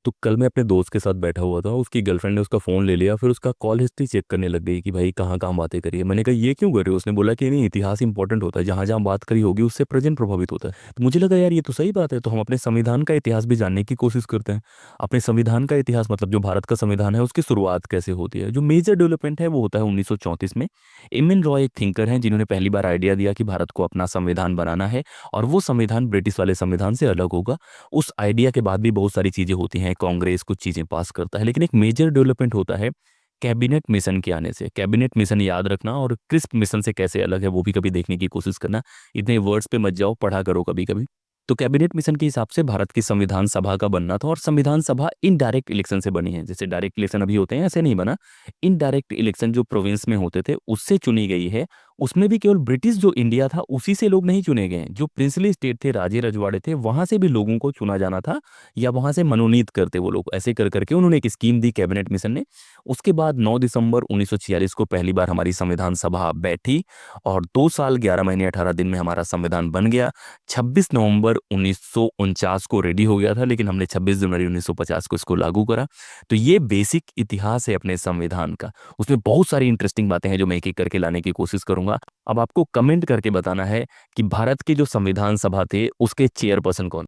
तो कल मैं अपने दोस्त के साथ बैठा हुआ था, उसकी गर्लफ्रेंड ने उसका फ़ोन ले लिया, फिर उसका कॉल हिस्ट्री चेक करने लग गई कि भाई कहाँ कहाँ बातें करी है। मैंने कहा ये क्यों कर रहे हो? उसने बोला कि नहीं, इतिहास इंपॉर्टेंट होता है, जहाँ जहाँ बात करी होगी उससे प्रेजेंट प्रभावित होता है। तो मुझे लगा यार ये तो सही बात है, तो हम अपने संविधान का इतिहास भी जानने की कोशिश करते हैं। अपने संविधान का इतिहास मतलब जो भारत का संविधान है उसकी शुरुआत कैसे होती है। जो मेजर डेवलपमेंट है वो होता है 1934 में। एम एन रॉय एक थिंकर हैं जिन्होंने पहली बार आइडिया दिया कि भारत को अपना संविधान बनाना है, और वो संविधान ब्रिटिश वाले संविधान से अलग होगा। उस आइडिया के बाद भी बहुत सारी चीज़ें होती हैं, कांग्रेस कुछ चीज़ें पास करता है, लेकिन एक मेजर डेवलपमेंट होता है कैबिनेट मिशन के आने से। कैबिनेट मिशन याद रखना, और क्रिस्प मिशन से कैसे अलग है वो भी कभी देखने की कोशिश करना। इतने वर्ड्स पे मत जाओ, पढ़ा करो कभी कभी। तो कैबिनेट मिशन के हिसाब से भारत की संविधान सभा का बनना था, और संविधान सभा इनडायरेक्ट इलेक्शन से बनी है। जैसे डायरेक्ट इलेक्शन अभी होते हैं ऐसे नहीं बना। इनडायरेक्ट इलेक्शन जो प्रोविंस में होते थे उससे चुनी गई है। उसमें भी केवल ब्रिटिश जो इंडिया था उसी से लोग नहीं चुने गए, जो प्रिंसली स्टेट थे, राजे रजवाड़े थे, वहां से भी लोगों को चुना जाना था, या वहां से मनोनीत करते वो लोग। ऐसे कर करके उन्होंने एक स्कीम दी कैबिनेट मिशन ने। उसके बाद 9 दिसंबर 1946 को पहली बार हमारी संविधान सभा बैठी, और 2 साल 11 महीने 18 दिन में हमारा संविधान बन गया। 26 नवंबर 1949 को रेडी हो गया था, लेकिन हमने 26 जनवरी 1950 को इसको लागू करा। तो ये बेसिक इतिहास है अपने संविधान का। उसमें बहुत सारी इंटरेस्टिंग बातें हैं जो मैं एक एक करके लाने की कोशिश करूंगा। अब आपको कमेंट करके बताना है कि भारत के जो संविधान सभा थे उसके चेयरपर्सन कौन।